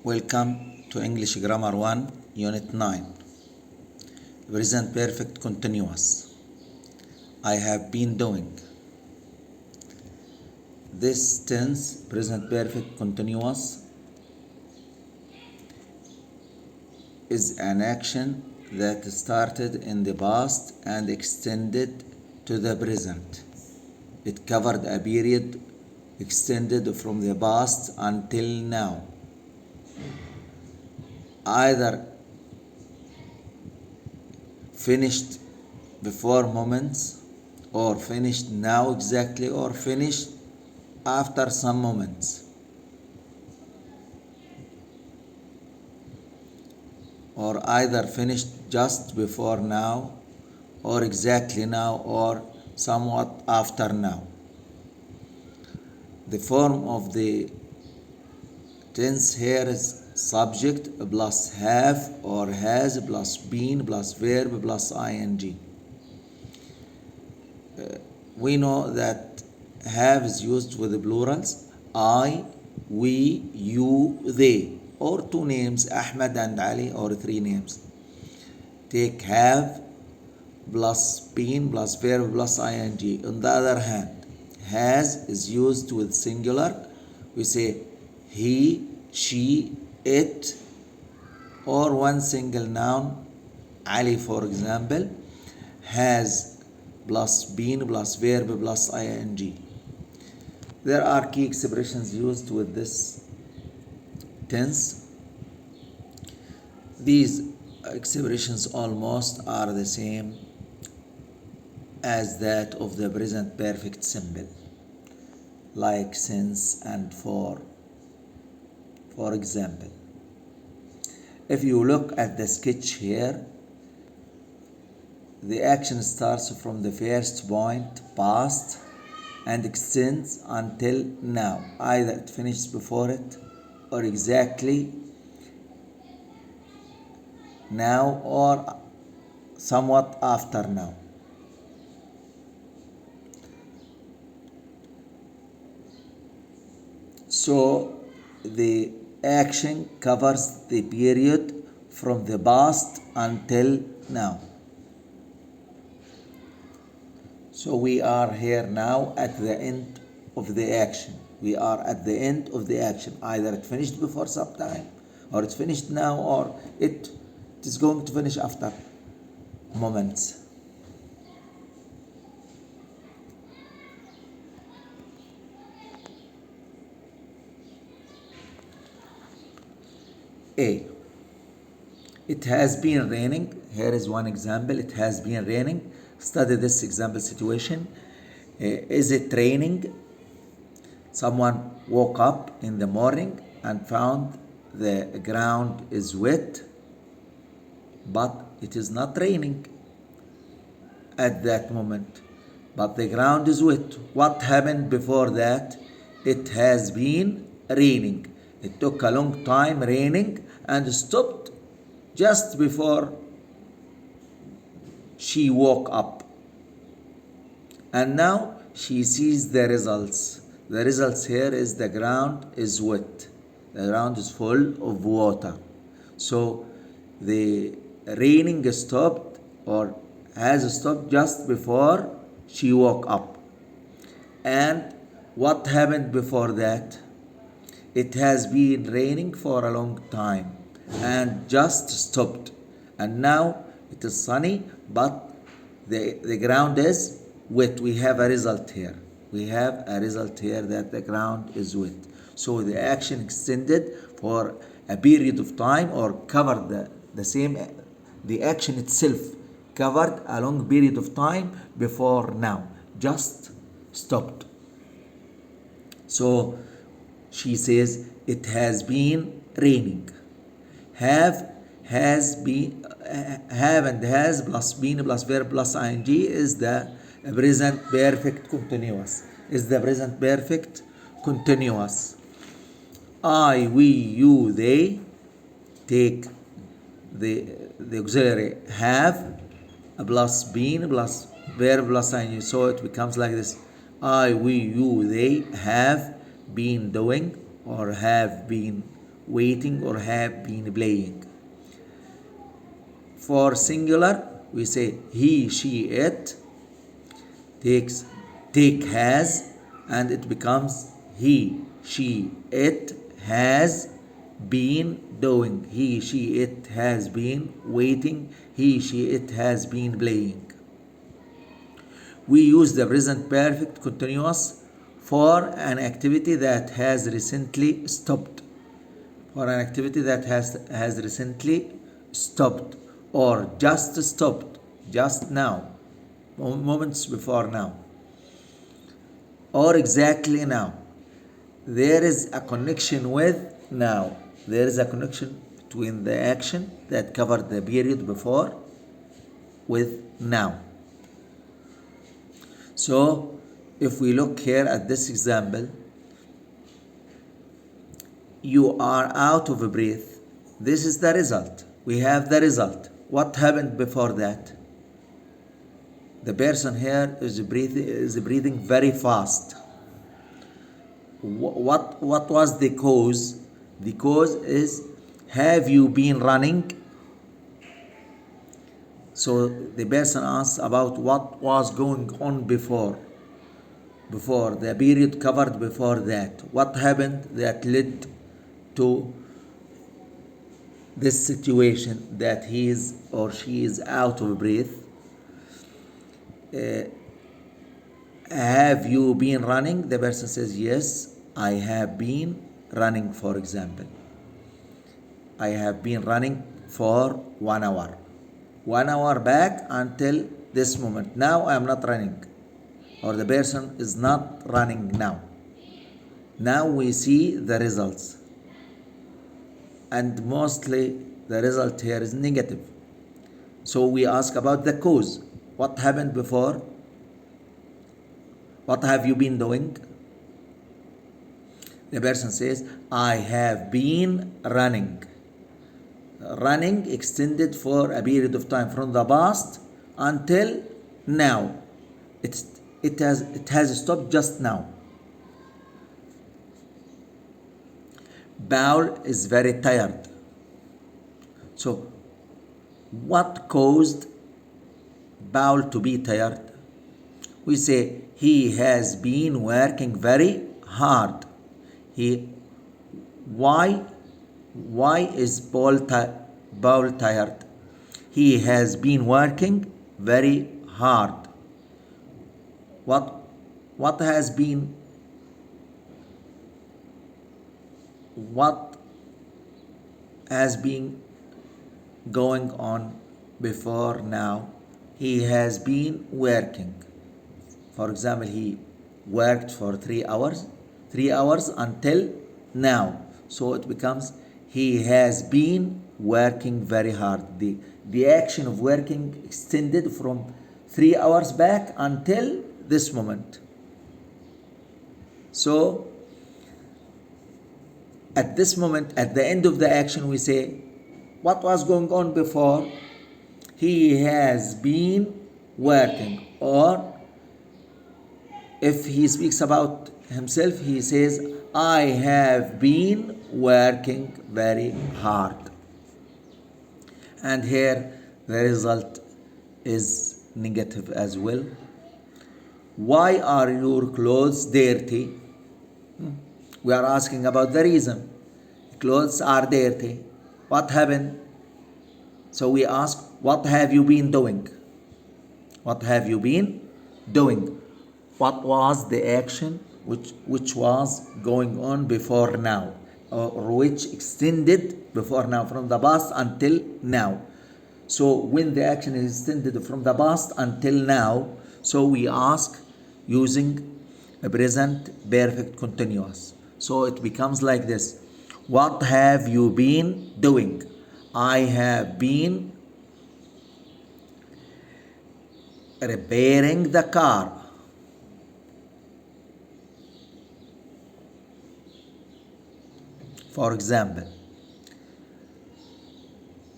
Welcome to English Grammar 1, Unit 9. Present Perfect Continuous. I have been doing. This tense, Present Perfect Continuous, is an action that started in the past and extended to the present. It covered a period extended from the past until now. Either finished before moments, or finished now exactly, or finished after some moments, or either finished just before now, or exactly now, or somewhat after now. The form of the tense here is subject plus have or has plus been plus verb plus ing. We know that have is used with the plurals I, we, you, they, or two names Ahmed and Ali, or three names. Take have plus been plus verb plus ing. On the other hand, has is used with singular. We say he, she, it, or one single noun. Ali, for example, has plus been plus verb plus ing. There are key expressions used with this tense. These expressions almost are the same as that of the present perfect simple, like since and for. For example, if you look at the sketch here, the action starts from the first point, past, and extends until now. Either it finishes before it, or exactly now, or somewhat after now. So the action covers the period from the past until now. So we are here now at the end of the action. We are at the end of the action. Either it finished before some time, or it's finished now, or it is going to finish after moments. A. It has been raining. Here is one example. It has been raining. Study this example situation. Is it raining? Someone woke up in the morning and found the ground is wet, but it is not raining at that moment. But the ground is wet. What happened before that? It has been raining. It took a long time raining and stopped just before she woke up. And now she sees the results. The results here is the ground is wet. The ground is full of water. So the raining stopped, or has stopped, just before she woke up. And what happened before that? It has been raining for a long time and just stopped. And now it is sunny, but the ground is wet. We have a result here. We have a result here that the ground is wet. So the action extended for a period of time, or covered the action itself covered a long period of time before now, just stopped. So she says it has been raining. Have, has been, have and has plus been plus verb plus ing is the present perfect continuous. Is the present perfect continuous. I, we, you, they. Take the auxiliary have plus been plus verb plus ing. So it becomes like this. I, we, you, they have been doing, or have been waiting, or have been playing. For singular, we say he, she, it. Take has, and it becomes he, she, it has been doing. He, she, it has been waiting. He, she, it has been playing. We use the present perfect continuous for an activity that has recently stopped. For an activity that has recently stopped, or just stopped, just now, moments before now, or exactly now. There is a connection with now. There is a connection between the action that covered the period before with now. So if we look here at this example, you are out of breath. This is the result. We have the result. What happened before that? The person here is breathing very fast. What was the cause? The cause is, have you been running? So the person asks about what was going on before the period covered before that. What happened that led to this situation that he is or she is out of breath? Have you been running? The person says, yes, I have been running, for example. I have been running for 1 hour. 1 hour back until this moment. Now I am not running, or the person is not running now. Now we see the results, and mostly the result here is negative. So we ask about the cause. What happened before? What have you been doing? The person says, I have been running. Running extended for a period of time from the past until now. It has stopped just now. Paul is very tired. So what caused Paul to be tired? We say he has been working very hard. Why is Paul tired? He has been working very hard. What has been going on before now? He has been working. For example, he worked for 3 hours until now. So it becomes he has been working very hard. The action of working extended from 3 hours back until this moment. So at this moment, at the end of the action, we say, what was going on before? He has been working. Or if he speaks about himself, he says, I have been working very hard. And here the result is negative as well. Why are your clothes dirty? We are asking about the reason. Clothes are dirty. What happened? So we ask, what have you been doing? What have you been doing? What was the action which was going on before now, or which extended before now, from the past until now? So when the action is extended from the past until now, so we ask using a present perfect continuous. So it becomes like this. What have you been doing? I have been repairing the car. For example,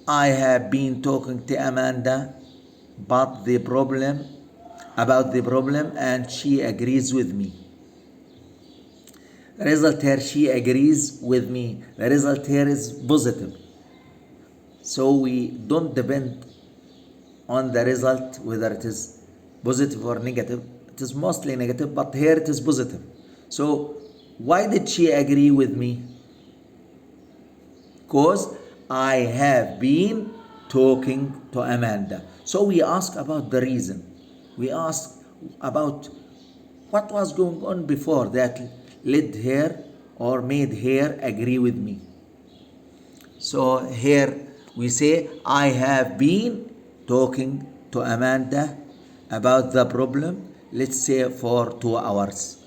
I have been talking to Amanda about the problem, and she agrees with me. Result here, she agrees with me. The result here is positive. So we don't depend on the result whether it is positive or negative. It is mostly negative, but here it is positive. So why did she agree with me? Because I have been talking to Amanda. So we ask about the reason. We ask about what was going on before that led her or made her agree with me. So here we say, I have been talking to Amanda about the problem, let's say for 2 hours.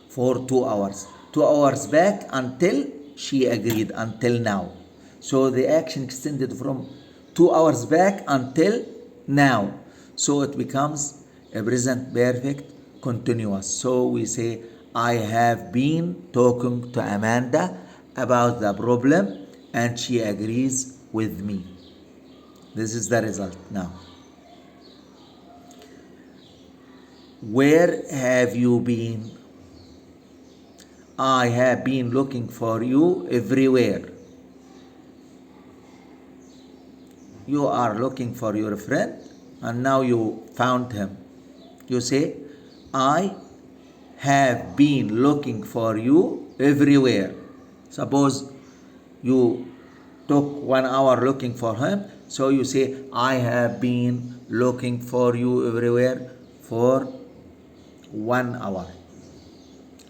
For 2 hours. 2 hours back until she agreed, until now. So the action extended from 2 hours back until now. So it becomes a present perfect continuous. So we say, I have been talking to Amanda about the problem and she agrees with me. This is the result now. Where have you been? I have been looking for you everywhere. You are looking for your friend and now you found him. You say, I have been looking for you everywhere. Suppose you took 1 hour looking for him, so you say, I have been looking for you everywhere for 1 hour.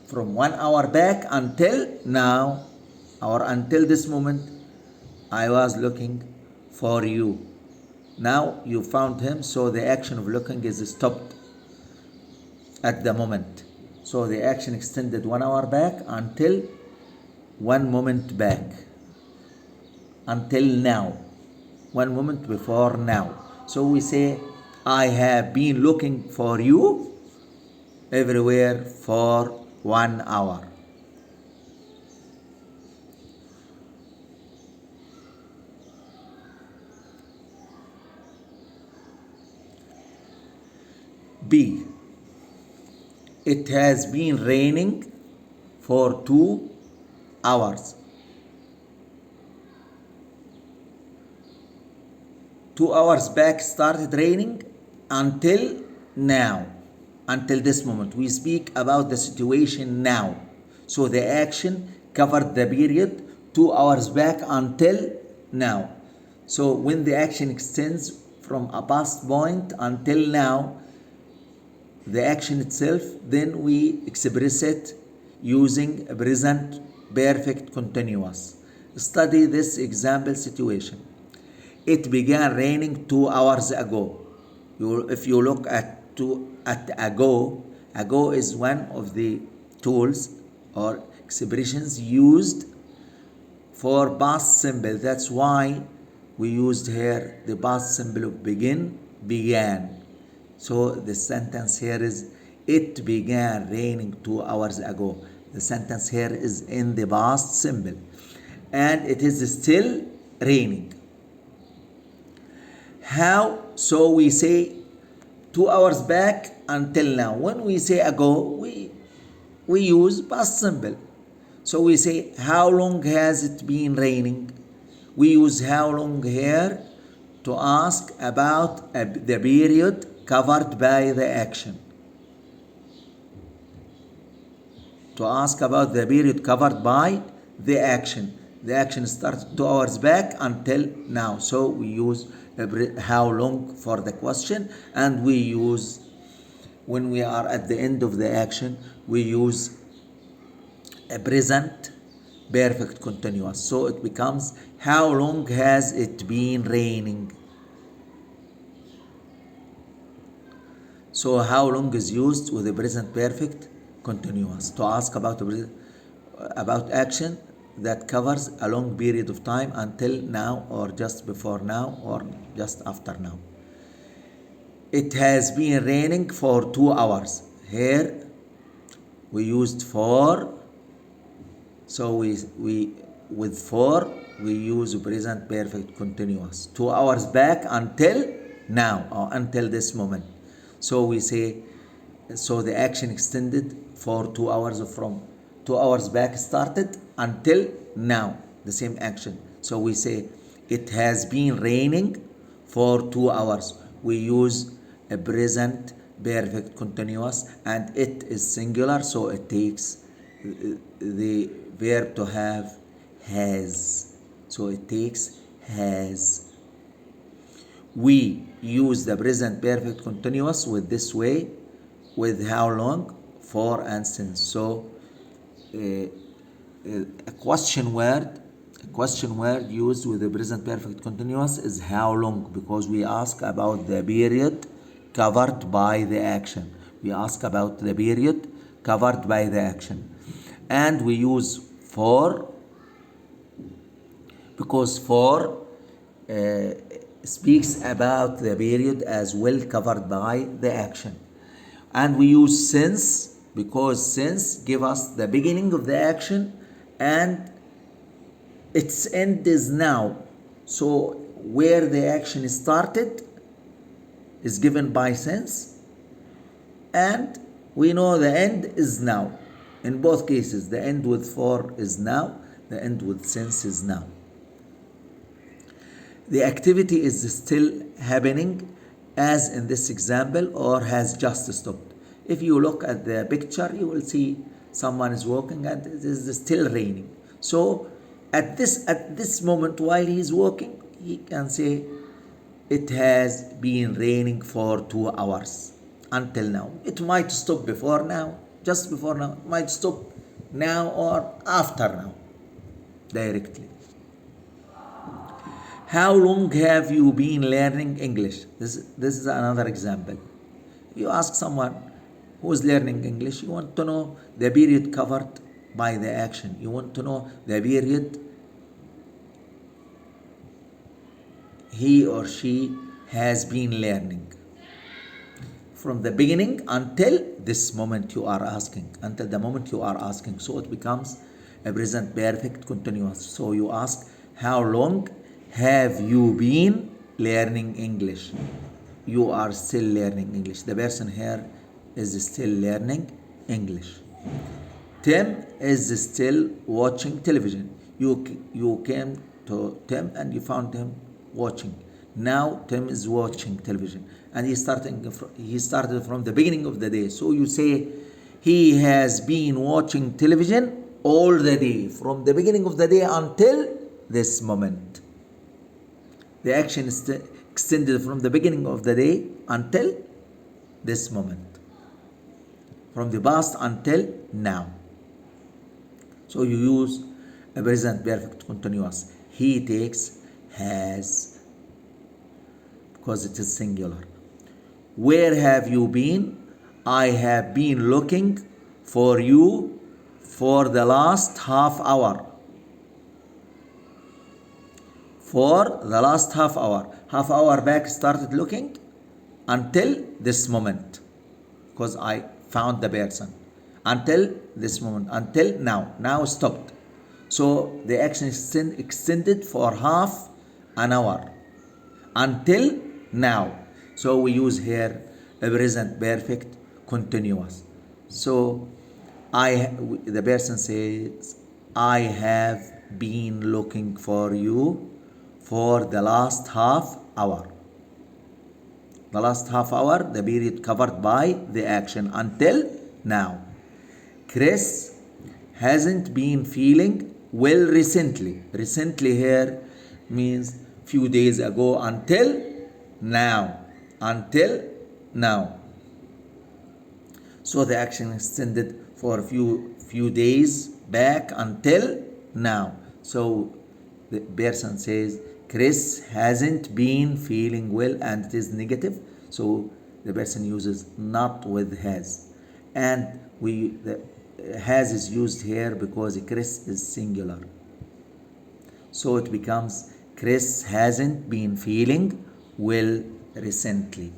From 1 hour back until now, or until this moment, I was looking for you. Now you found him, so the action of looking is stopped at the moment. So the action extended 1 hour back until 1 moment back. Until now. 1 moment before now. So we say, I have been looking for you everywhere for 1 hour. B. It has been raining for 2 hours. 2 hours back started raining until now. Until this moment. We speak about the situation now. So the action covered the period 2 hours back until now. So when the action extends from a past point until now, the action itself, then we express it using a present perfect continuous. Study this example situation. It began raining 2 hours ago. If you look at ago, ago is one of the tools or expressions used for past simple. That's why we used here the past simple of begin, began. So the sentence here is, it began raining 2 hours ago. The sentence here is in the past simple. And it is still raining. How? So we say 2 hours back until now. When we say ago, we use past simple. So we say, how long has it been raining? We use how long here to ask about the period covered by the action. To ask about the period covered by the action. The action starts 2 hours back until now. So we use how long for the question, and we use, when we are at the end of the action, we use a present perfect continuous. So it becomes, how long has it been raining? So how long is used with the present perfect continuous to ask about action that covers a long period of time until now, or just before now, or just after now. It has been raining for 2 hours. Here we used for. So we with for we use present perfect continuous. 2 hours back until now, or until this moment. So we say, so the action extended for 2 hours from 2 hours back started until now, the same action. So we say it has been raining for 2 hours. We use a present perfect continuous, and it is singular, so it takes the verb to have has. So it takes has. We use the present perfect continuous with this way, with how long, for, and since. So a question word used with the present perfect continuous is how long, because we ask about the period covered by the action. We ask about the period covered by the action. And we use for, because for speaks about the period as well covered by the action. And we use since, because since give us the beginning of the action and its end is now. So where the action started is given by since, and we know the end is now. In both cases, the end with for is now, the end with since is now. The activity is still happening as in this example, or has just stopped. If you look at the picture, you will see someone is walking and it is still raining. So at this moment while he is walking, he can say it has been raining for 2 hours until now. It might stop before now, just before now, it might stop now or after now directly. How long have you been learning English? This is another example. You ask someone who is learning English, you want to know the period covered by the action. You want to know the period he or she has been learning. From the beginning until this moment you are asking, until the moment you are asking. So it becomes a present perfect continuous. So you ask, how long have you been learning English? You are still learning English. The person here is still learning English. Tim is still watching television. You came to Tim and you found him watching. Now Tim is watching television, and he started from the beginning of the day. So you say he has been watching television all the day, from the beginning of the day until this moment. The action is extended from the beginning of the day until this moment, from the past until now. So you use a present perfect continuous. He takes has, because it is singular. Where have you been? I have been looking for you for the last half hour. For the last half hour. Half hour back started looking until this moment, because I found the person. Until this moment, until now. Now stopped. So the action is extended for half an hour. Until now. So we use here a present perfect continuous. So the person says, I have been looking for you for the last half hour. The last half hour, the period covered by the action until now. Chris hasn't been feeling well recently. Recently here means few days ago until now. Until now. So the action extended for a few days back until now. So the person says Chris hasn't been feeling well, and it is negative. So the person uses not with has. And the has is used here because Chris is singular. So it becomes Chris hasn't been feeling well recently.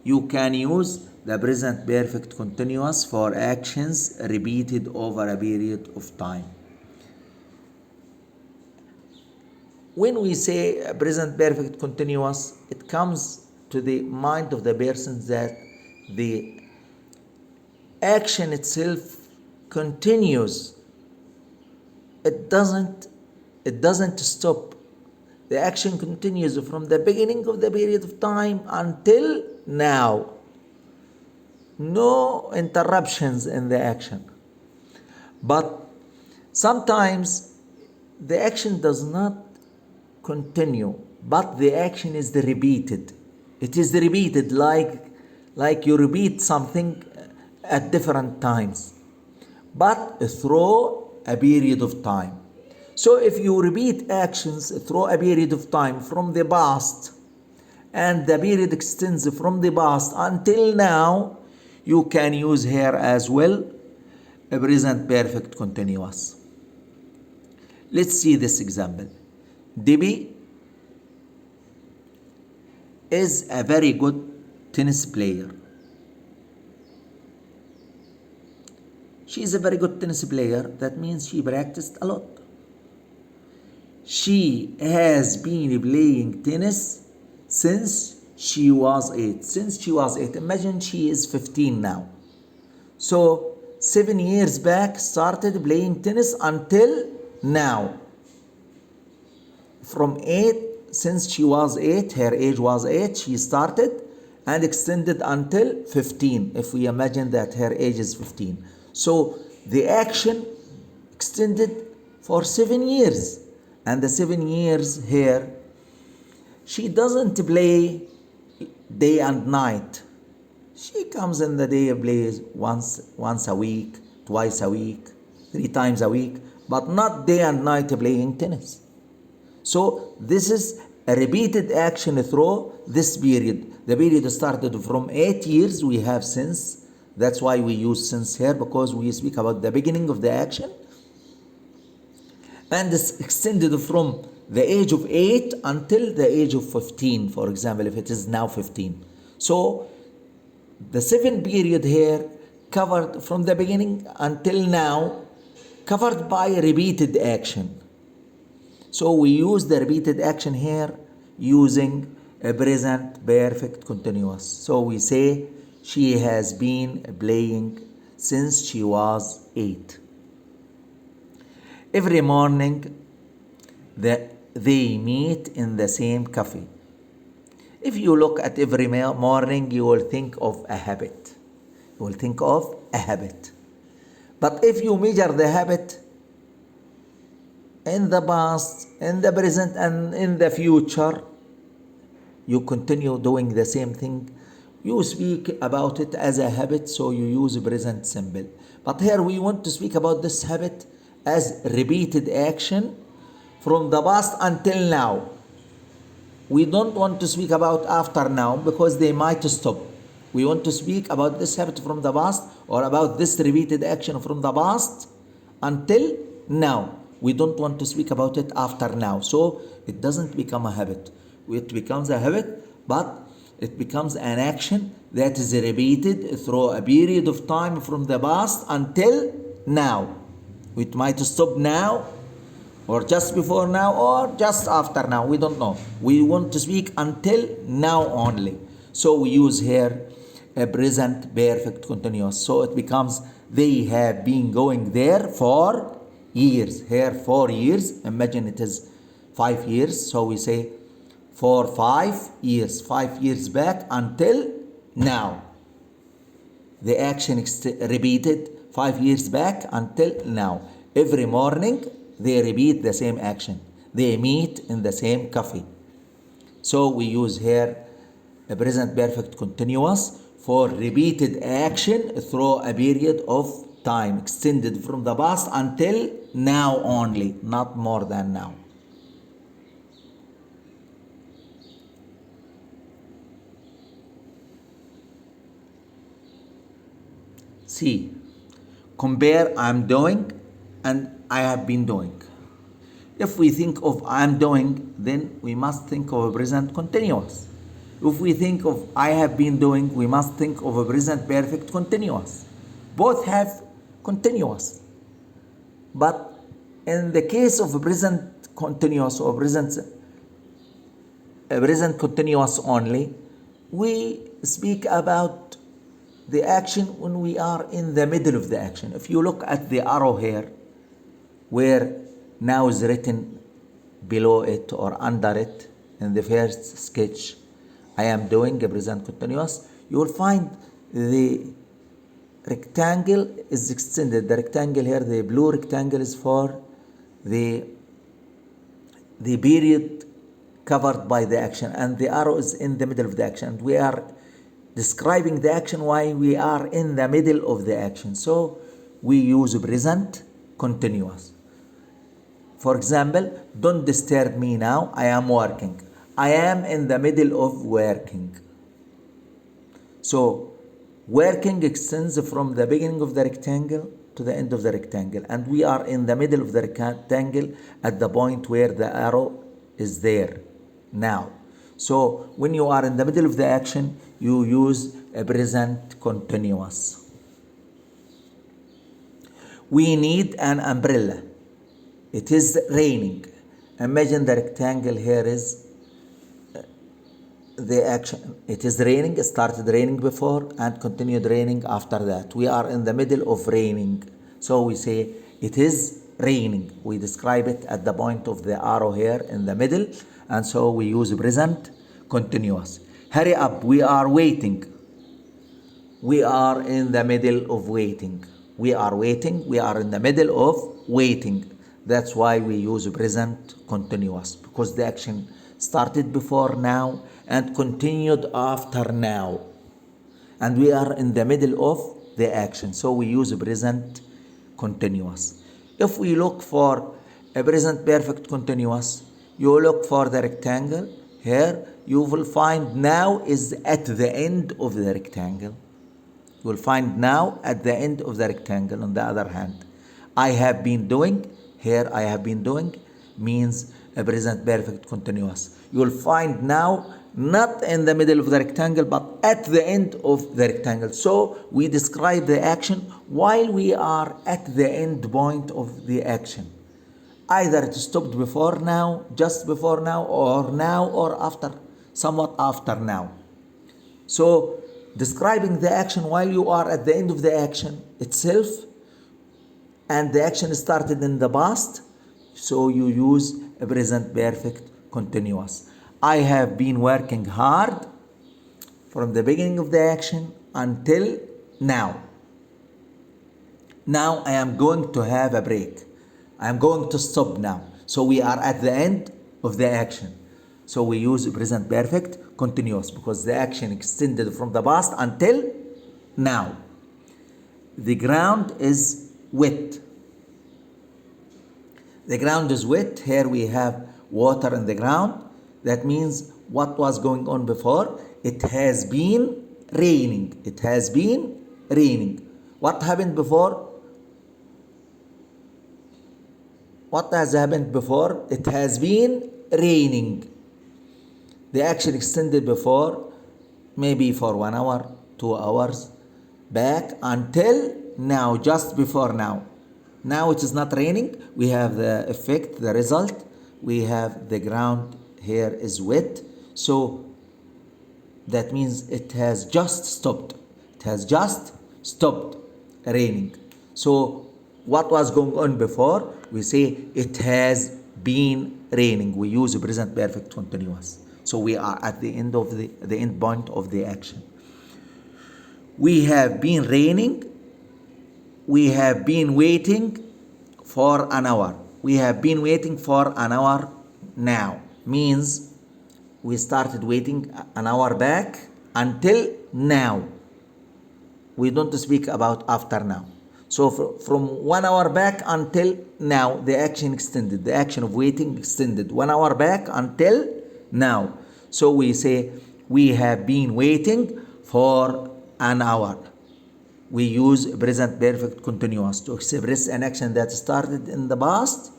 You can use the present perfect continuous for actions repeated over a period of time. When we say present perfect continuous, it comes to the mind of the person that the action itself continues it doesn't stop. The action continues from the beginning of the period of time until now. No interruptions in the action. But sometimes the action does not continue, but the action is repeated. It is repeated like you repeat something at different times, but through a period of time. So if you repeat actions through a period of time from the past, and the period extends from the past until now, you can use here as well a present perfect continuous. Let's see this example. Debbie is a very good tennis player. She is a very good tennis player. That means she practiced a lot. She has been playing tennis since she was 8. Since she was 8. Imagine she is 15 now. So 7 years back started playing tennis until now. From 8, since she was 8, her age was 8, she started and extended until 15, if we imagine that her age is 15. So the action extended for 7 years. And the 7 years here, she doesn't play day and night. She comes in the day, plays once a week, twice a week, 3 times a week, but not day and night playing tennis. So this is a repeated action through this period. The period started from 8 years. We have since. That's why we use since here, because we speak about the beginning of the action. And it's extended from the age of 8 until the age of 15, for example, if it is now 15. So the 7 period here covered from the beginning until now, covered by repeated action. So we use the repeated action here using a present perfect continuous. So we say she has been playing since she was 8. Every morning they meet in the same cafe. If you look at every morning, you will think of a habit. You will think of a habit. But if you measure the habit in the past, in the present, and in the future, you continue doing the same thing. You speak about it as a habit, so you use present simple. But here we want to speak about this habit as repeated action from the past until now. We don't want to speak about after now because they might stop. We want to speak about this habit from the past, or about this repeated action from the past until now. We don't want to speak about it after now. So it doesn't become a habit. It becomes a habit, but it becomes an action that is repeated through a period of time from the past until now. It might stop now, or just before now, or just after now. We don't know. We want to speak until now only. So we use here a present perfect continuous. So it becomes they have been going there for years. Here 4 years. Imagine it is 5 years. So we say for 5 years. 5 years back until now. The action repeated 5 years back until now. Every morning they repeat the same action. They meet in the same cafe. So we use here a present perfect continuous for repeated action through a period of time extended from the past until now only, not more than now. See, compare I'm doing and I have been doing. If we think of I'm doing, then we must think of a present continuous. If we think of I have been doing, we must think of a present perfect continuous. Both have continuous. But in the case of a present continuous or present continuous only, we speak about the action when we are in the middle of the action. If you look at the arrow here, where now is written below it or under it in the first sketch I am doing a present continuous. You will find the rectangle is extended. The rectangle here, the blue rectangle, is for the period covered by the action, and the arrow is in the middle of the action. And we are describing the action while we are in the middle of the action. So we use present continuous. For example, don't disturb me now, I am working. I am in the middle of working. So working extends from the beginning of the rectangle to the end of the rectangle, and we are in the middle of the rectangle at the point where the arrow is there now. So when you are in the middle of the action, you use a present continuous. We need an umbrella. It is raining. Imagine the rectangle here is the action. It is raining. It started raining before and continued raining after that. We are in the middle of raining. So we say it is raining. We describe it at the point of the arrow here in the middle. And so we use present continuous. Hurry up. We are waiting. We are in the middle of waiting. We are waiting. We are in the middle of waiting. That's why we use present continuous, because the action started before now and continued after now. And we are in the middle of the action. So we use present continuous. If we look for a present perfect continuous, you look for the rectangle. Here you will find now is at the end of the rectangle. You will find now at the end of the rectangle. On the other hand, I have been doing. Here I have been doing means a present perfect continuous. You will find now not in the middle of the rectangle but at the end of the rectangle. So we describe the action while we are at the end point of the action. Either it stopped before now, just before now, or after, somewhat after now. So describing the action while you are at the end of the action itself, and the action started in the past, so you use a present perfect continuous. I have been working hard from the beginning of the action until now. Now I am going to have a break. I am going to stop now. So we are at the end of the action. So we use present perfect continuous because the action extended from the past until now. The ground is wet. The ground is wet. Here we have water in the ground. That means what was going on before? It has been raining. It has been raining. What happened before? What has happened before? It has been raining. The action extended before, maybe for 1 hour, 2 hours, back until now, just before now. Now it is not raining. We have the effect, the result. We have the ground here is wet. So that means it has just stopped. It has just stopped raining. So what was going on before? We say it has been raining. We use present perfect continuous. So we are at the end of the end point of the action. We have been raining. We have been waiting for an hour. We have been waiting for an hour now. Means we started waiting an hour back until now. We don't speak about after now. So from 1 hour back until now, the action extended. The action of waiting extended 1 hour back until now. So we say we have been waiting for an hour. We use present perfect continuous to express an action that started in the past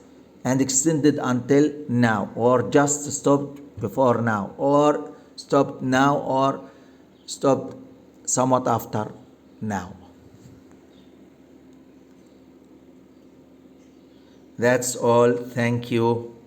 and extended until now, or just stopped before now, or stopped now, or stopped somewhat after now. That's all. Thank you.